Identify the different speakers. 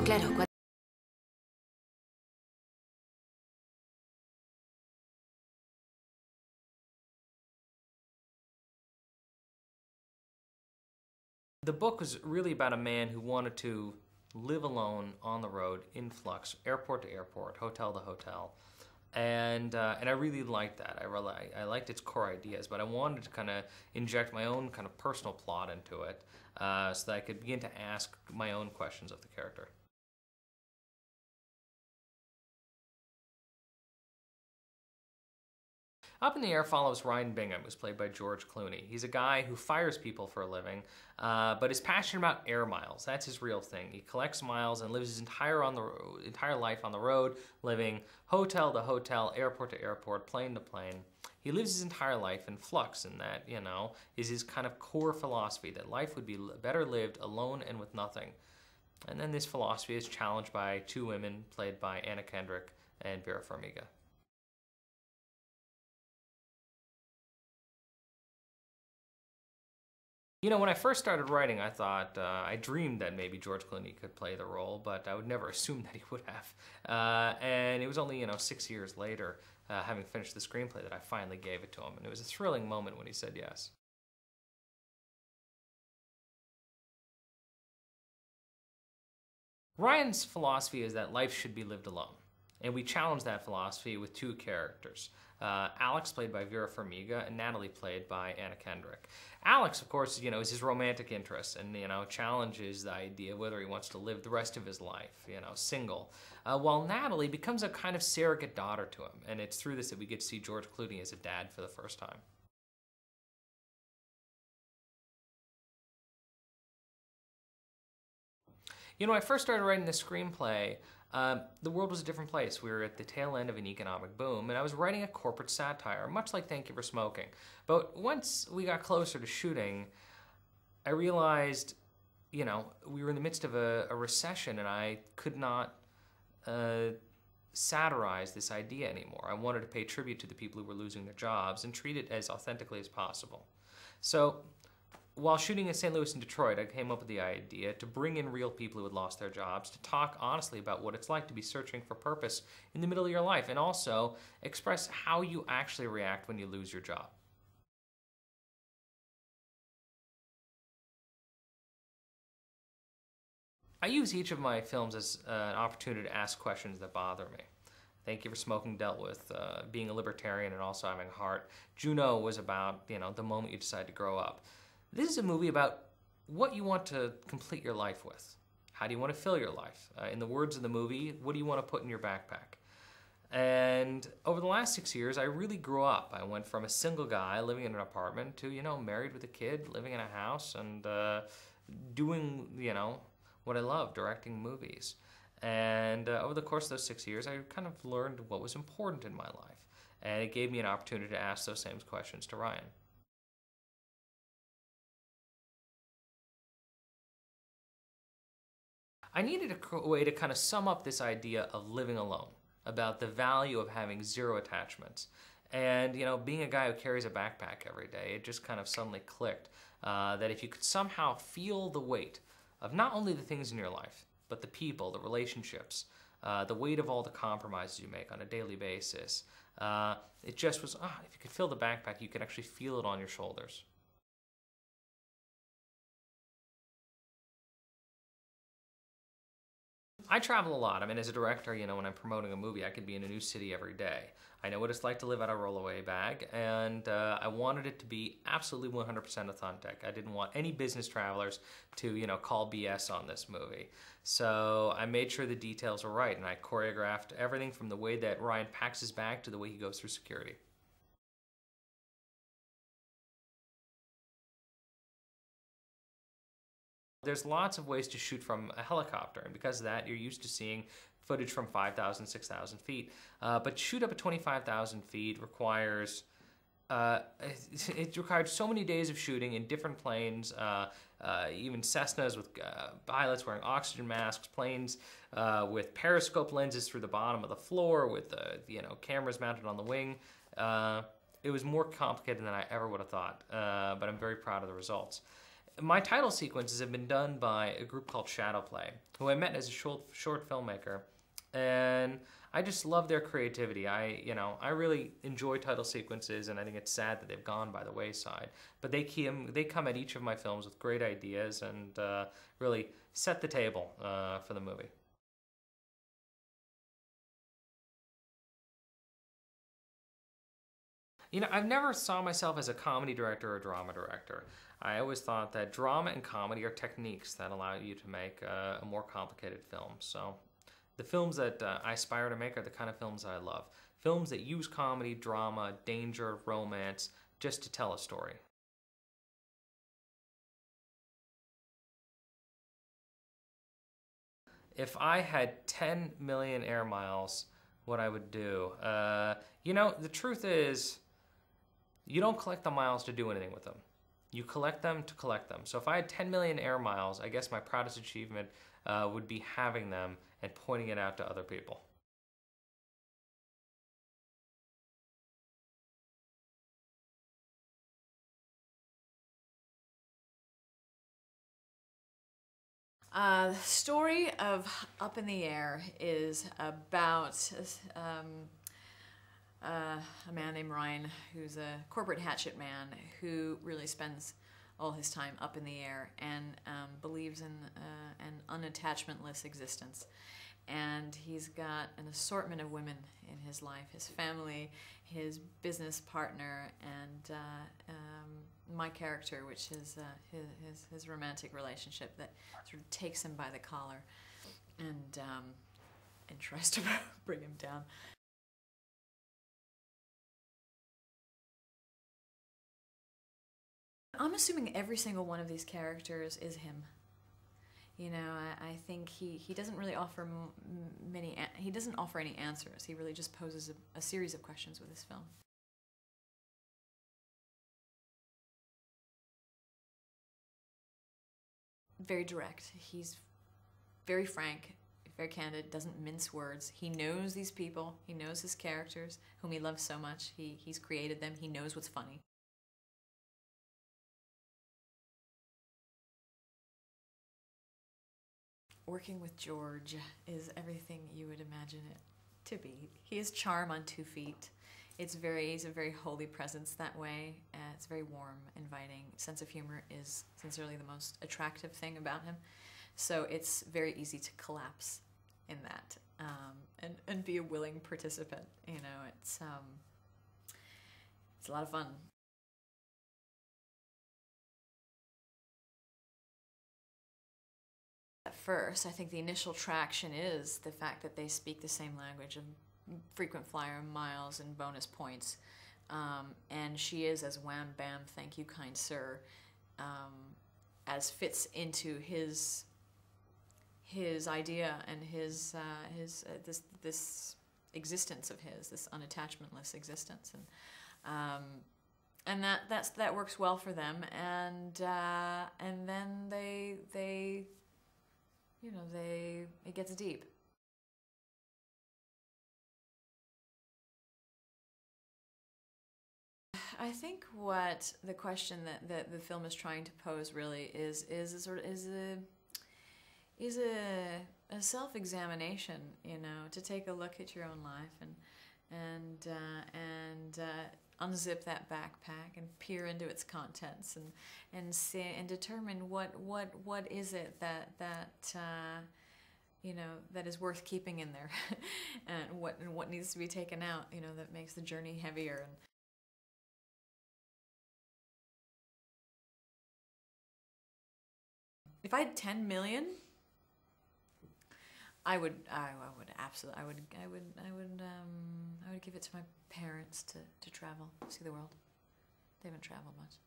Speaker 1: Tengo claro.
Speaker 2: The book was really about a man who wanted to live alone on the road, in flux, airport to airport, hotel to hotel. And I really liked that. I liked its core ideas, but I wanted to kind of inject my own kind of personal plot into it so that I could begin to ask my own questions of the character. Up in the Air follows Ryan Bingham, who's played by George Clooney. He's a guy who fires people for a living, but is passionate about air miles. That's his real thing. He collects miles and lives his entire life on the road, living hotel to hotel, airport to airport, plane to plane. He lives his entire life in flux, and that, is his kind of core philosophy, that life would be better lived alone and with nothing. And then this philosophy is challenged by two women, played by Anna Kendrick and Vera Farmiga. When I first started writing, I thought, I dreamed that maybe George Clooney could play the role, but I would never assume that he would have. And it was only, 6 years later, having finished the screenplay, that I finally gave it to him. And it was a thrilling moment when he said yes. Ryan's philosophy is that life should be lived alone. And we challenge that philosophy with two characters. Alex, played by Vera Farmiga, and Natalie, played by Anna Kendrick. Alex, of course, is his romantic interest, and, challenges the idea of whether he wants to live the rest of his life, single. While Natalie becomes a kind of surrogate daughter to him, and it's through this that we get to see George Clooney as a dad for the first time. When I first started writing this screenplay, the world was a different place. We were at the tail end of an economic boom, and I was writing a corporate satire, much like Thank You for Smoking. But once we got closer to shooting, I realized, we were in the midst of a recession, and I could not satirize this idea anymore. I wanted to pay tribute to the people who were losing their jobs and treat it as authentically as possible. So, while shooting in St. Louis and Detroit, I came up with the idea to bring in real people who had lost their jobs, to talk honestly about what it's like to be searching for purpose in the middle of your life, and also express how you actually react when you lose your job. I use each of my films as an opportunity to ask questions that bother me. Thank You for Smoking dealt with being a libertarian and also having a heart. Juno was about, the moment you decide to grow up. This is a movie about what you want to complete your life with. How do you want to fill your life? In the words of the movie, what do you want to put in your backpack? And over the last 6 years, I really grew up. I went from a single guy living in an apartment to, married with a kid, living in a house, and doing, what I love, directing movies. And over the course of those 6 years, I kind of learned what was important in my life. And it gave me an opportunity to ask those same questions to Ryan. I needed a way to kind of sum up this idea of living alone, about the value of having zero attachments. And, being a guy who carries a backpack every day, it just kind of suddenly clicked that if you could somehow feel the weight of not only the things in your life, but the people, the relationships, the weight of all the compromises you make on a daily basis, it just was, if you could feel the backpack, you could actually feel it on your shoulders. I travel a lot. I mean, as a director, when I'm promoting a movie, I could be in a new city every day. I know what it's like to live out a rollaway bag, and I wanted it to be absolutely 100% authentic. I didn't want any business travelers to, call BS on this movie. So I made sure the details were right, and I choreographed everything from the way that Ryan packs his bag to the way he goes through security. There's lots of ways to shoot from a helicopter, and because of that, you're used to seeing footage from 5,000, 6,000 feet. But shoot up at 25,000 feet requires, it required so many days of shooting in different planes, even Cessnas with pilots wearing oxygen masks, planes with periscope lenses through the bottom of the floor with, cameras mounted on the wing. It was more complicated than I ever would have thought, but I'm very proud of the results. My title sequences have been done by a group called Shadowplay, who I met as a short filmmaker, and I just love their creativity. I really enjoy title sequences, and I think it's sad that they've gone by the wayside. But they come at each of my films with great ideas and really set the table for the movie. I've never saw myself as a comedy director or drama director. I always thought that drama and comedy are techniques that allow you to make a more complicated film. So the films that I aspire to make are the kind of films that I love. Films that use comedy, drama, danger, romance, just to tell a story. If I had 10 million air miles, what I would do? The truth is, you don't collect the miles to do anything with them. You collect them to collect them. So if I had 10 million air miles, I guess my proudest achievement would be having them and pointing it out to other people.
Speaker 1: The story of Up in the Air is about a man named Ryan, who's a corporate hatchet man who really spends all his time up in the air and believes in an unattachmentless existence. And he's got an assortment of women in his life, his family, his business partner, and my character, which is his romantic relationship that sort of takes him by the collar and tries to bring him down. I'm assuming every single one of these characters is him. I think he doesn't really offer he doesn't offer any answers. He really just poses a series of questions with this film. Very direct. He's very frank, very candid, doesn't mince words. He knows these people. He knows his characters, whom he loves so much. He's created them. He knows what's funny. Working with George is everything you would imagine it to be. He is charm on 2 feet. He's a very holy presence that way. It's very warm, inviting. Sense of humor is sincerely the most attractive thing about him. So it's very easy to collapse in that and be a willing participant. It's a lot of fun. At first, I think the initial traction is the fact that they speak the same language of frequent flyer miles and bonus points. And she is as wham bam, thank you, kind sir, as fits into his idea and this existence of his, this unattachmentless existence, and that works well for them, and then it gets deep. I think what the question that the film is trying to pose really is a self-examination, to take a look at your own life and unzip that backpack and peer into its contents and see and determine what is it that that is worth keeping in there, and what needs to be taken out, that makes the journey heavier. And if I had 10 million, I would absolutely, I would give it to my parents to travel, see the world. They haven't traveled much.